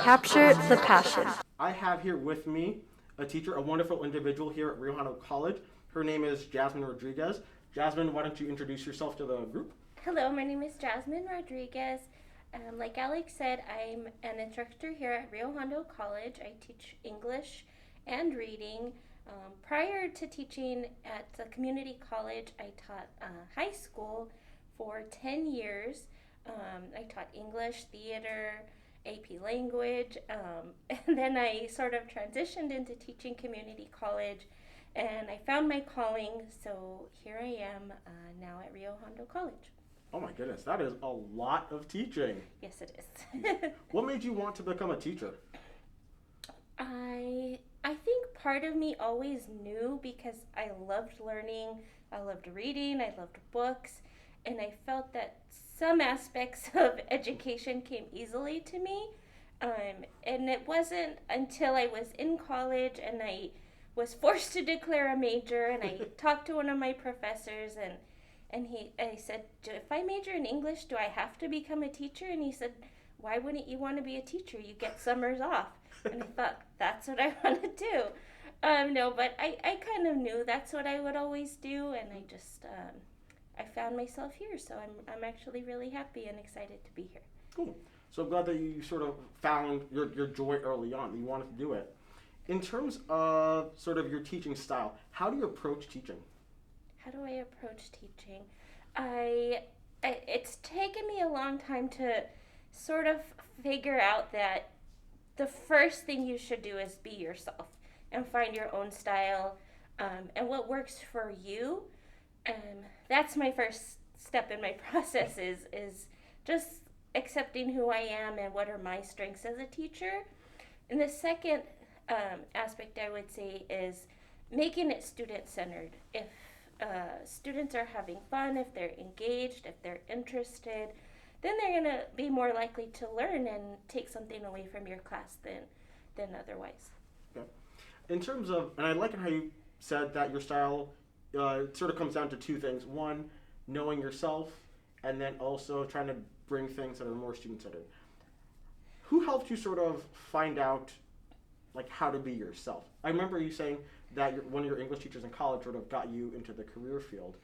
Capture the passion. I have here with me a teacher, a wonderful individual here at Rio Hondo College. Her name is Jasmine Rodriguez. Jasmine, why don't you introduce yourself to the group? Hello, my name is Jasmine Rodriguez. Like Alex said, I'm an instructor here at Rio Hondo College. I teach English and reading. Prior to teaching at the community college, I taught high school for 10 years. I taught English, theater, AP language, and then I sort of transitioned into teaching community college, and I found my calling, so here I am now at Rio Hondo College. Oh my goodness, that is a lot of teaching. Yes, it is. What made you want to become a teacher? I think part of me always knew because I loved learning, I loved reading, I loved books, and I felt that some aspects of education came easily to me. And it wasn't until I was in college and I was forced to declare a major, and I talked to one of my professors, and I said, if I major in English, do I have to become a teacher? And he said, why wouldn't you want to be a teacher? You get summers off. And I thought, that's what I want to do. No, but I kind of knew that's what I would always do, and I just, I found myself here, so I'm actually really happy and excited to be here. Cool. So I'm glad that you sort of found your joy early on, that you wanted to do it. In terms of sort of your teaching style, how do you approach teaching? How do I approach teaching? It's taken me a long time to sort of figure out that the first thing you should do is be yourself and find your own style, and what works for you. That's my first step in my process is just accepting who I am and what are my strengths as a teacher. And the second aspect I would say is making it student-centered. If students are having fun, if they're engaged, if they're interested, then they're going to be more likely to learn and take something away from your class than otherwise. Okay. In terms of, and I like how you said that your style sort of comes down to two things. One, knowing yourself, and then also trying to bring things that are more student-centered. Who helped you sort of find out like how to be yourself? I remember you saying that one of your English teachers in college sort of got you into the career field.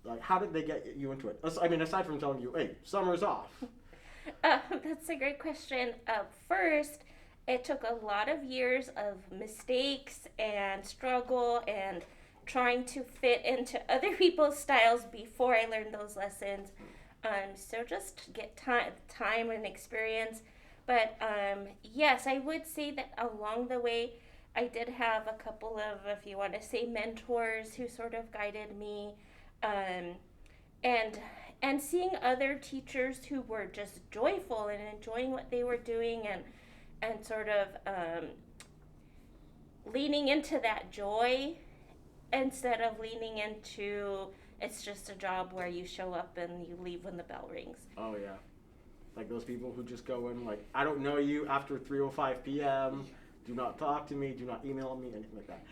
Like, how did they get you into it? I mean, aside from telling you, hey, summer's off. That's a great question. First, it took a lot of years of mistakes and struggle and trying to fit into other people's styles before I learned those lessons. So just get time and experience. But yes, I would say that along the way, I did have a couple of, if you want to say, mentors who sort of guided me. And seeing other teachers who were just joyful and enjoying what they were doing, and sort of leaning into that joy instead of leaning into it's just a job where you show up and you leave when the bell rings. Oh yeah, like those people who just go in like, I don't know you after 3:05 p.m. Do not talk to me. Do not email me. Anything like that.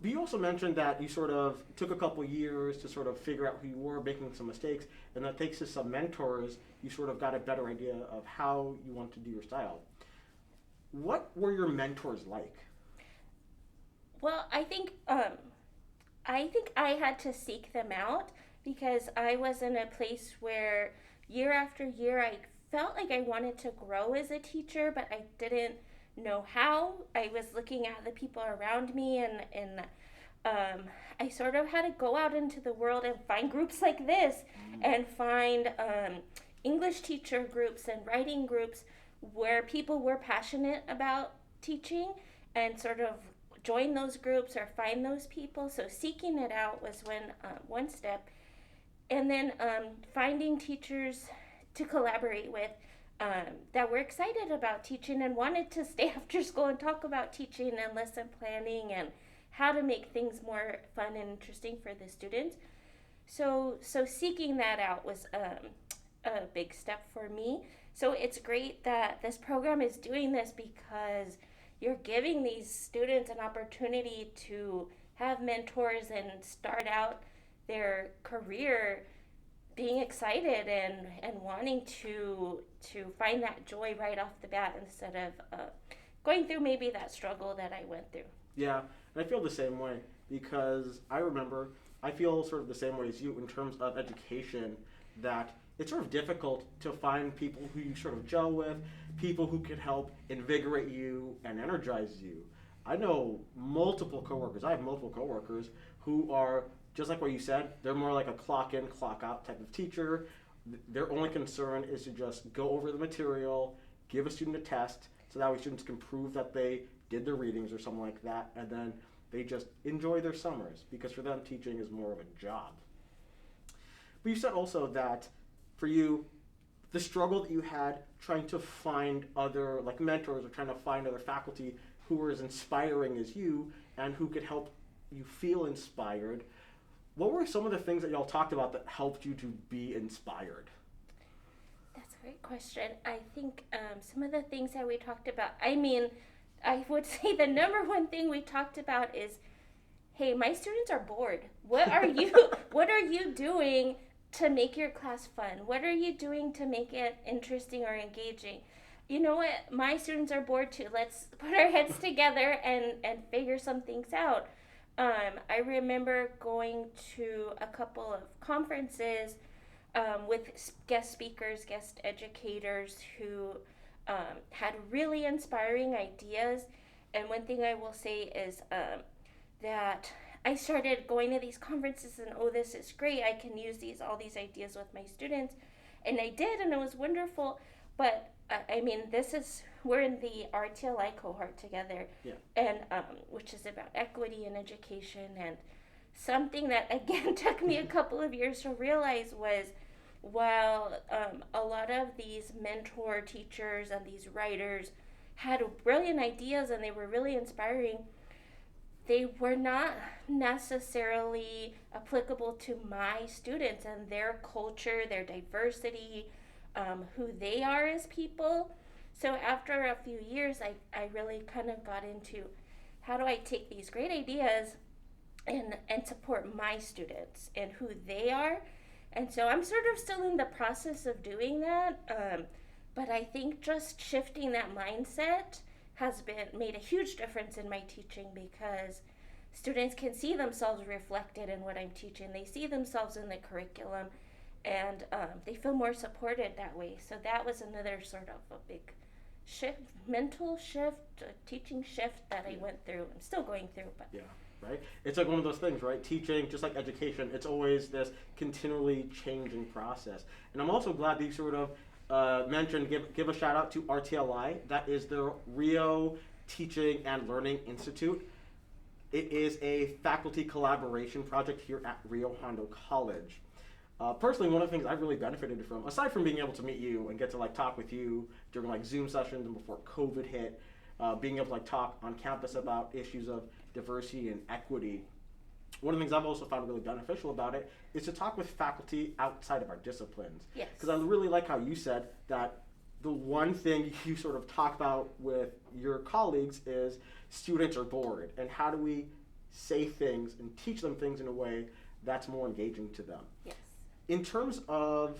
But you also mentioned that you sort of took a couple years to sort of figure out who you were, making some mistakes, and that thanks to some mentors, you sort of got a better idea of how you want to do your style. What were your mentors like? Well, I think I had to seek them out because I was in a place where year after year I felt like I wanted to grow as a teacher, but I didn't know how. I was looking at the people around me, and I sort of had to go out into the world and find groups like this, and find English teacher groups and writing groups where people were passionate about teaching, and sort of join those groups or find those people. So seeking it out was one step, and then finding teachers to collaborate with that were excited about teaching and wanted to stay after school and talk about teaching and lesson planning and how to make things more fun and interesting for the students. So seeking that out was a big step for me. So it's great that this program is doing this because you're giving these students an opportunity to have mentors and start out their career being excited and wanting to find that joy right off the bat instead of going through maybe that struggle that I went through. Yeah, and I feel the same way because I feel sort of the same way as you in terms of education, that it's sort of difficult to find people who you sort of gel with, people who can help invigorate you and energize you. I know multiple coworkers. I have multiple coworkers who are just like what you said. They're more like a clock in, clock out type of teacher. Their only concern is to just go over the material, give a student a test, so that way students can prove that they did their readings or something like that, and then they just enjoy their summers because for them teaching is more of a job. But you said also that for you, the struggle that you had trying to find other like mentors or trying to find other faculty who were as inspiring as you and who could help you feel inspired. What were some of the things that y'all talked about that helped you to be inspired? That's a great question. I think some of the things that we talked about, I mean, I would say the number one thing we talked about is, hey, my students are bored. What are you doing to make your class fun? What are you doing to make it interesting or engaging? You know what? My students are bored too. Let's put our heads together and figure some things out. I remember going to a couple of conferences with guest speakers, guest educators who had really inspiring ideas. And one thing I will say is that I started going to these conferences and, oh, this is great. I can use all these ideas with my students. And I did, and it was wonderful. But I mean, we're in the RTLI cohort together, Yeah. and which is about equity in education. And something that, again, took me a couple of years to realize was, while a lot of these mentor teachers and these writers had brilliant ideas and they were really inspiring, they were not necessarily applicable to my students and their culture, their diversity, who they are as people. So after a few years, I really kind of got into how do I take these great ideas and support my students and who they are. And so I'm sort of still in the process of doing that. But I think just shifting that mindset has made a huge difference in my teaching because students can see themselves reflected in what I'm teaching. They see themselves in the curriculum, and they feel more supported that way. So that was another sort of a big shift, mental shift, teaching shift that I went through. I'm still going through, but Yeah, right? It's like one of those things, right? Teaching, just like education, it's always this continually changing process. And I'm also glad that you sort of mentioned, give a shout out to RTLI. That is the Rio Teaching and Learning Institute. It is a faculty collaboration project here at Rio Hondo College. Personally, one of the things I've really benefited from, aside from being able to meet you and get to like talk with you during like Zoom sessions and before COVID hit, being able to like talk on campus about issues of diversity and equity, one of the things I've also found really beneficial about it is to talk with faculty outside of our disciplines. yes. Because I really like how you said that the one thing you sort of talk about with your colleagues is students are bored, and how do we say things and teach them things in a way that's more engaging to them. Yes. In terms of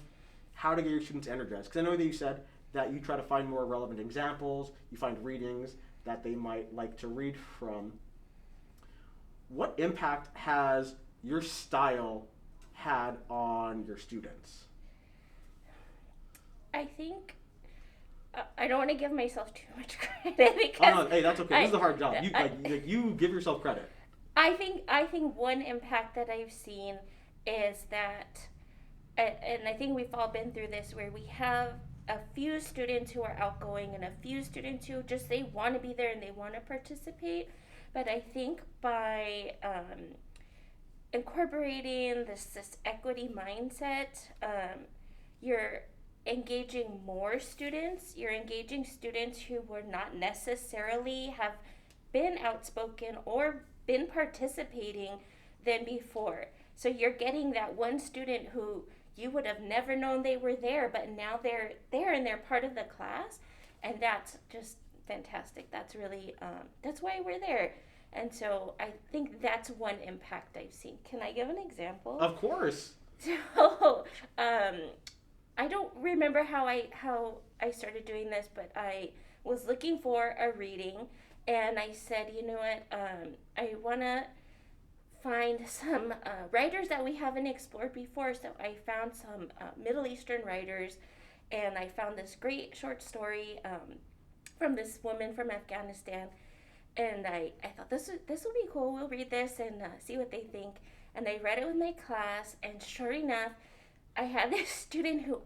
how to get your students energized, because I know that you said that you try to find more relevant examples, you find readings that they might like to read from. What impact has your style had on your students? I think I don't want to give myself too much credit because Hey, that's okay. This is a hard job. You give yourself credit. I think one impact that I've seen is that, and I think we've all been through this, where we have a few students who are outgoing and a few students who just they want to be there and they want to participate. But I think by incorporating this equity mindset, you're engaging more students. You're engaging students who would not necessarily have been outspoken or been participating than before. So you're getting that one student who you would have never known they were there, but now they're there and they're part of the class, and that's just fantastic. That's really that's why we're there. And so I think that's one impact I've seen. Can I give an example? Of course. So I don't remember how I started doing this, but I was looking for a reading, and I said, you know what, I want to find some writers that we haven't explored before. So I found some Middle Eastern writers, and I found this great short story from this woman from Afghanistan. And I thought this will be cool. We'll read this and see what they think. And I read it with my class, and sure enough, I had this student who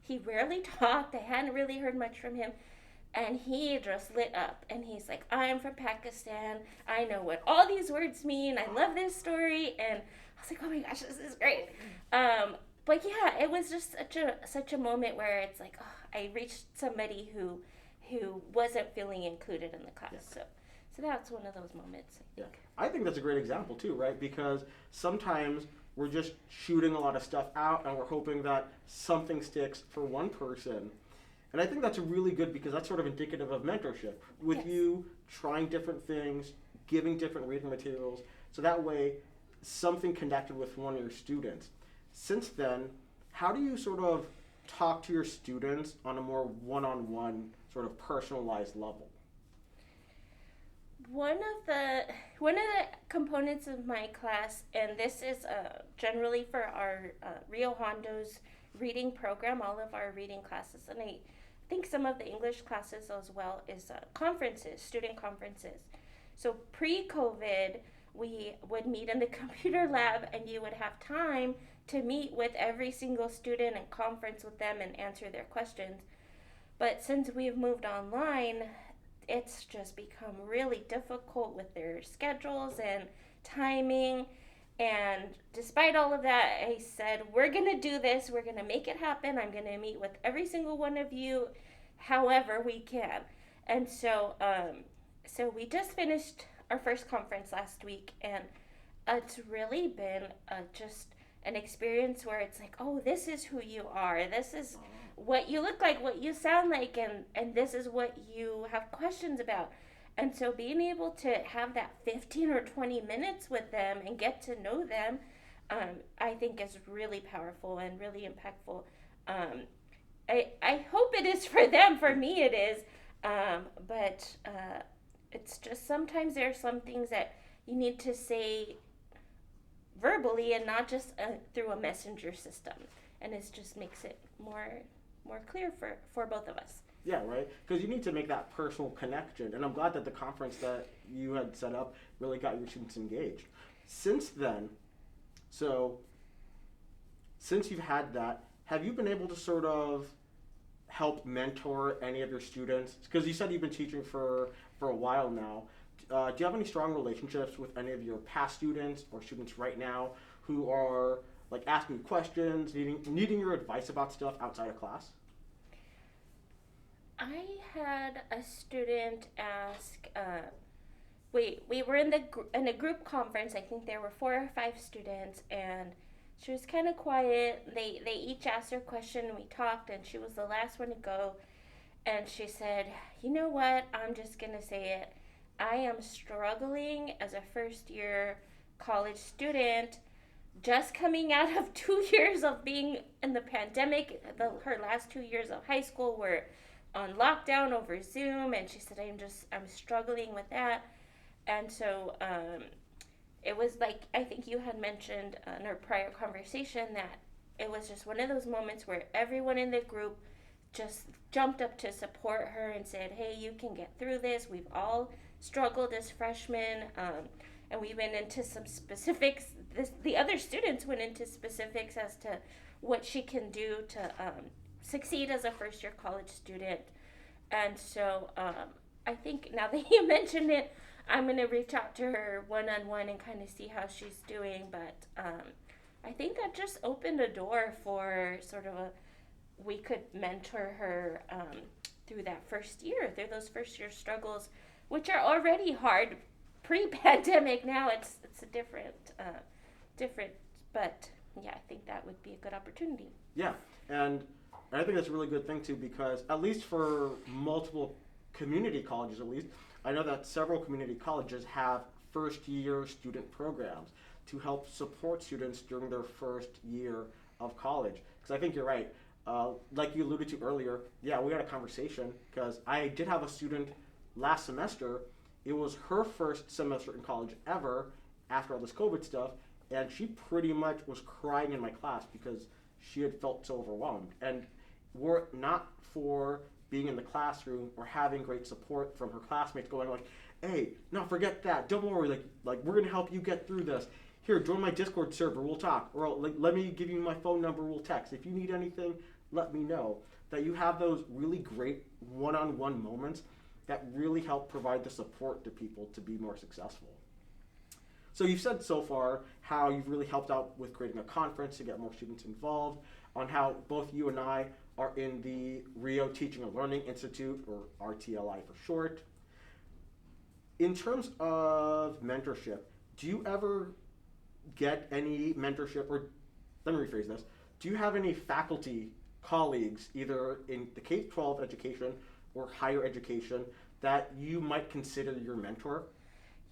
he rarely talked. I hadn't really heard much from him, and he just lit up. And he's like, "I'm from Pakistan. I know what all these words mean. I love this story." And I was like, "Oh my gosh, this is great." But yeah, it was just such a moment where it's like, oh, I reached somebody who wasn't feeling included in the class. Yeah. So that's one of those moments. Yeah, I think that's a great example too, right? Because sometimes we're just shooting a lot of stuff out and we're hoping that something sticks for one person. And I think that's really good because that's sort of indicative of mentorship. With Yes. you trying different things, giving different reading materials, so that way something connected with one of your students. Since then, how do you sort of talk to your students on a more one-on-one, sort of personalized level? One of the components of my class, and this is generally for our Rio Hondo's reading program, all of our reading classes, and I think some of the English classes as well, is conferences, student conferences. So pre-COVID, we would meet in the computer lab, and you would have time to meet with every single student and conference with them and answer their questions. But since we've moved online, it's just become really difficult with their schedules and timing. And despite all of that, I said, we're going to do this. We're going to make it happen. I'm going to meet with every single one of you however we can. And so we just finished our first conference last week, and it's really been just an experience where it's like, oh, this is who you are. This is what you look like, what you sound like, and this is what you have questions about. And so being able to have that 15 or 20 minutes with them and get to know them, I think is really powerful and really impactful. I hope it is for them. For me, it is. But it's just sometimes there are some things that you need to say verbally and not just through a messenger system. And it just makes it more clear for both of us. Yeah, right? Because you need to make that personal connection. And I'm glad that the conference that you had set up really got your students engaged. Since then, since you've had that, have you been able to sort of help mentor any of your students? Because you said you've been teaching for a while now. Do you have any strong relationships with any of your past students or students right now who are like asking you questions, needing your advice about stuff outside of class? I had a student ask. We were in a group conference. I think there were 4 or 5 students, and she was kind of quiet. They each asked her question, and we talked, and she was the last one to go. And she said, "You know what? I'm just gonna say it. I am struggling as a first-year college student, just coming out of 2 years of being in the pandemic. Her last 2 years of high school were on lockdown over Zoom," and she said, I'm struggling with that. And so it was like, I think you had mentioned in our prior conversation that it was just one of those moments where everyone in the group just jumped up to support her and said, "Hey, you can get through this. We've all struggled as freshmen." And we went into some specifics. The other students went into specifics as to what she can do to succeed as a first-year college student. And so I think now that you mentioned it, I'm going to reach out to her one-on-one and kind of see how she's doing. But I think that just opened a door for sort of we could mentor her through that first year, through those first-year struggles, which are already hard pre-pandemic. Now it's a different, but yeah, I think that would be a good opportunity. Yeah, and I think that's a really good thing too, because at least for multiple community colleges, at least, I know that several community colleges have first-year student programs to help support students during their first year of college. Because I think you're right. Like you alluded to earlier, yeah, we had a conversation because I did have a student last semester. It was her first semester in college ever after all this COVID stuff, and she pretty much was crying in my class because she had felt so overwhelmed. And were it not for being in the classroom or having great support from her classmates going like, hey, no, forget that, don't worry, like we're gonna help you get through this. Here, join my Discord server, we'll talk. Or like, let me give you my phone number, we'll text. If you need anything, let me know. That you have those really great one-on-one moments that really help provide the support to people to be more successful. So you've said so far how you've really helped out with creating a conference to get more students involved, on how both you and I are in the Rio Teaching and Learning Institute, or RTLI for short. In terms of mentorship, do you ever get any mentorship, or let me rephrase this, do you have any faculty colleagues, either in the K-12 education or higher education, that you might consider your mentor?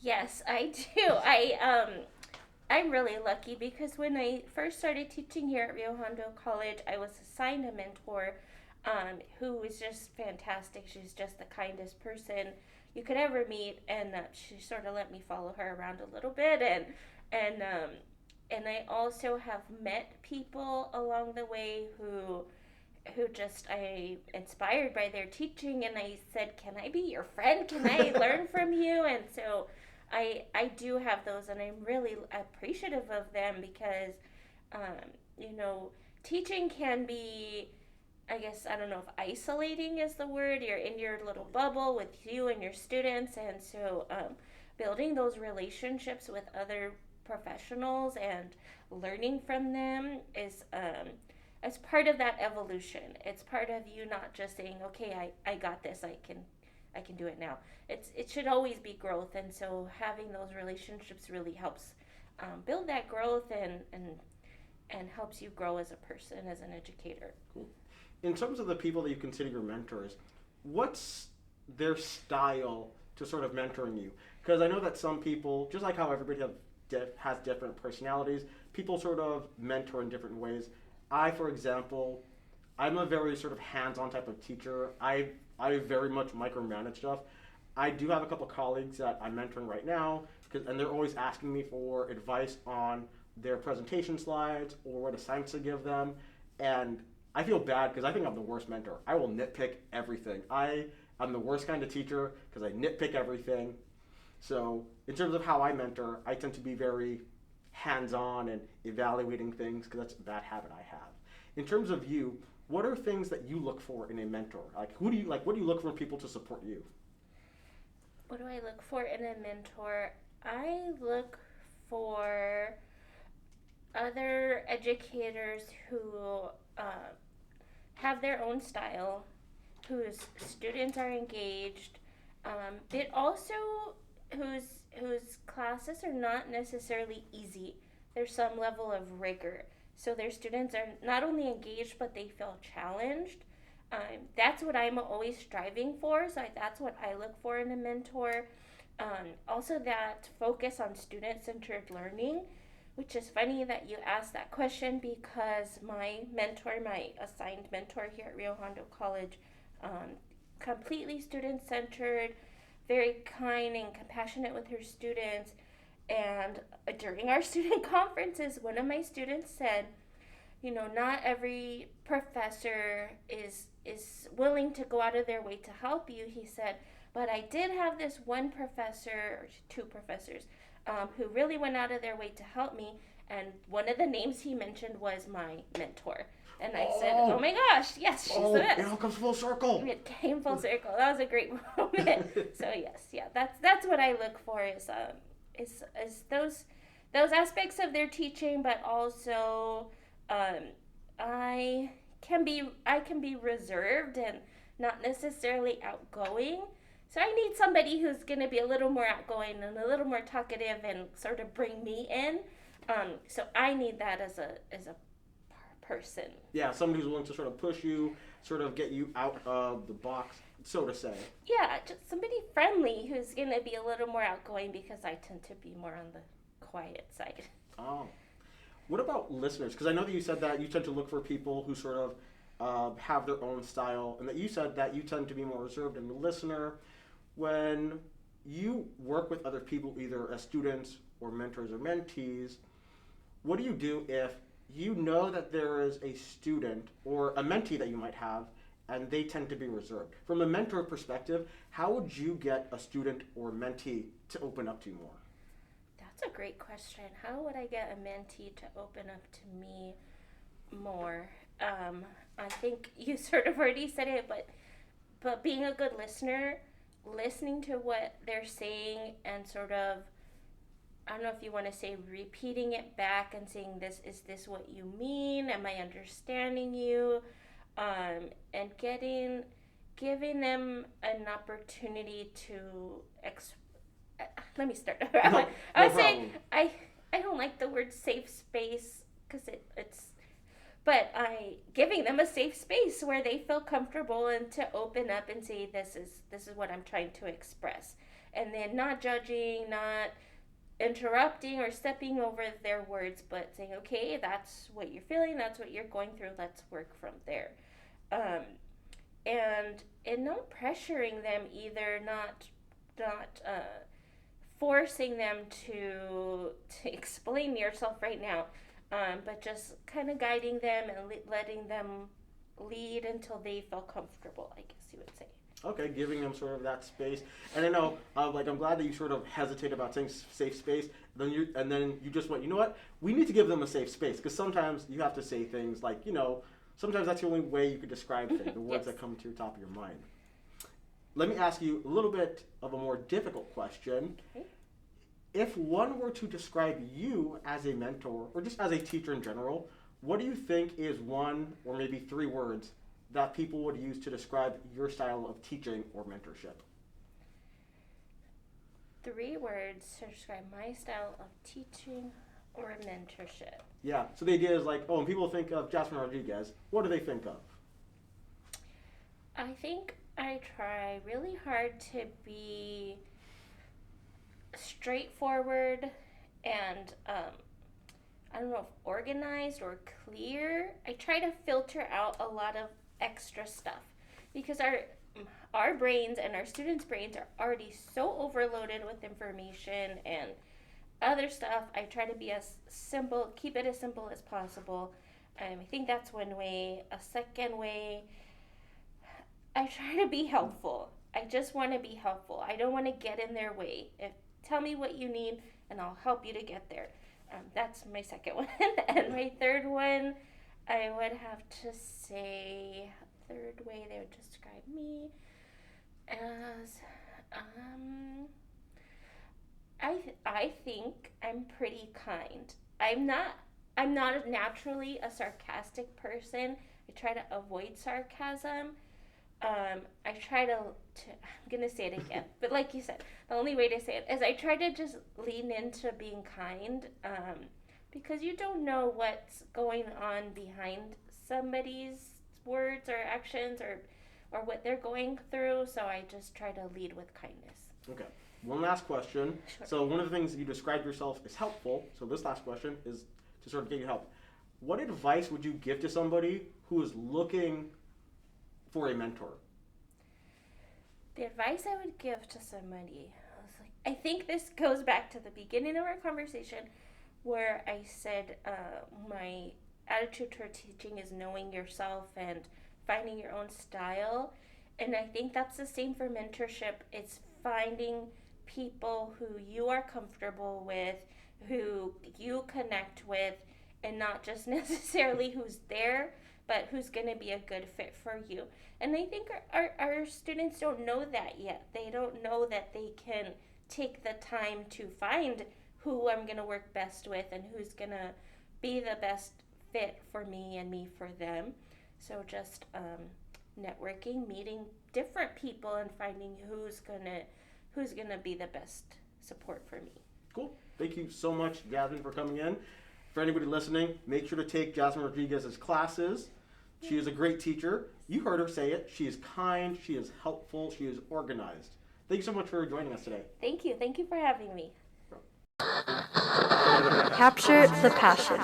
Yes, I do. I'm really lucky because when I first started teaching here at Rio Hondo College, I was assigned a mentor who was just fantastic. She's just the kindest person you could ever meet, and she sort of let me follow her around a little bit, and I also have met people along the way who just I inspired by their teaching, and I said, can I be your friend? Can I learn from you? And so I do have those, and I'm really appreciative of them because, teaching can be, I guess, I don't know if isolating is the word. You're in your little bubble with you and your students, and so building those relationships with other professionals and learning from them is as part of that evolution. It's part of you not just saying, okay, I got this, I can do it now. It should always be growth, and so having those relationships really helps build that growth and helps you grow as a person, as an educator. Cool. In terms of the people that you consider your mentors, what's their style to sort of mentoring you? Because I know that some people, just like how everybody has different personalities, people sort of mentor in different ways. I, for example, I'm a very sort of hands-on type of teacher. I very much micromanage stuff. I do have a couple colleagues that I'm mentoring right now, and they're always asking me for advice on their presentation slides or what assignments to give them. And I feel bad because I think I'm the worst mentor. I will nitpick everything. I'm the worst kind of teacher because I nitpick everything. So in terms of how I mentor, I tend to be very hands-on and evaluating things because that's a bad habit I have. In terms of you, what are things that you look for in a mentor? What do you look for in people to support you? What do I look for in a mentor? I look for other educators who have their own style, whose students are engaged, but also whose classes are not necessarily easy. There's some level of rigor. So their students are not only engaged, but they feel challenged. That's what I'm always striving for. So that's what I look for in a mentor. Also that focus on student-centered learning, which is funny that you asked that question because my assigned mentor here at Rio Hondo College, completely student-centered, very kind and compassionate with her students. And during our student conferences, one of my students said, not every professor is willing to go out of their way to help you. He said, but I did have this one professor, or two professors, who really went out of their way to help me. And one of the names he mentioned was my mentor. And I said, oh my gosh, yes, she's the best. It all comes full circle. It came full circle. That was a great moment. So yes, that's what I look for is those aspects of their teaching, but also I can be reserved and not necessarily outgoing. So I need somebody who's going to be a little more outgoing and a little more talkative and sort of bring me in. So I need that as a person. Yeah, somebody who's willing to sort of push you, sort of get you out of the box, so to say. Yeah, just somebody friendly who's going to be a little more outgoing because I tend to be more on the quiet side. Oh. What about listeners? Because I know that you said that you tend to look for people who sort of have their own style, and that you said that you tend to be more reserved in the listener. When you work with other people, either as students or mentors or mentees, what do you do if you know that there is a student or a mentee that you might have and they tend to be reserved? From a mentor perspective, how would you get a student or mentee to open up to you more? That's a great question. How would I get a mentee to open up to me more? I think you sort of already said it, but being a good listener, listening to what they're saying and sort of, I don't know if you want to say repeating it back and saying, this is this what you mean? Am I understanding you? And giving them an opportunity to let me start. No, I no would say problem. I don't like the word safe space because it's, but giving them a safe space where they feel comfortable and to open up and say, this is what I'm trying to express, and then not judging, not interrupting or stepping over their words, but saying, okay, that's what you're feeling, that's what you're going through, let's work from there. um, and not pressuring them either, not forcing them to explain yourself right now, but just kind of guiding them and letting them lead until they feel comfortable, I guess you would say. Okay, giving them sort of that space. And I know, I'm glad that you sort of hesitate about saying safe space. Then you just went, you know what? We need to give them a safe space, because sometimes you have to say things like, sometimes that's the only way you could describe things, the words Yes. that come to your top of your mind. Let me ask you a little bit of a more difficult question. Okay. If one were to describe you as a mentor, or just as a teacher in general, what do you think is one or maybe three words that people would use to describe your style of teaching or mentorship? 3 words to describe my style of teaching or mentorship. Yeah, so the idea is like, when people think of Jasmine Rodriguez, what do they think of? I think I try really hard to be straightforward and I don't know if organized or clear. I try to filter out a lot of extra stuff because our brains and our students' brains are already so overloaded with information and other stuff. I try to be keep it as simple as possible. I think that's one way. A second way, I try to be helpful. I just want to be helpful. I don't want to get in their way. Tell me what you need and I'll help you to get there. That's my second one. And my third one, I would have to say, third way they would describe me as, I think I'm pretty kind. I'm not naturally a sarcastic person. I try to avoid sarcasm. I try I'm gonna say it again, but like you said, the only way to say it is I try to just lean into being kind, because you don't know what's going on behind somebody's words or actions or what they're going through, so I just try to lead with kindness. Okay, one last question. Sure. So one of the things you described yourself as helpful, so this last question is to sort of get you help. What advice would you give to somebody who is looking for a mentor? The advice I would give to somebody, I think this goes back to the beginning of our conversation where I said my attitude toward teaching is knowing yourself and finding your own style. And I think that's the same for mentorship. It's finding people who you are comfortable with, who you connect with, and not just necessarily who's there, but who's going to be a good fit for you. And I think our students don't know that yet. They don't know that they can take the time to find who I'm going to work best with and who's going to be the best fit for me and me for them. So just networking, meeting different people and finding who's gonna be the best support for me. Cool. Thank you so much, Jasmine, for coming in. For anybody listening, make sure to take Jasmine Rodriguez's classes. She is a great teacher. You heard her say it. She is kind, she is helpful, she is organized. Thank you so much for joining us today. Thank you. Thank you for having me. CaPture the passion.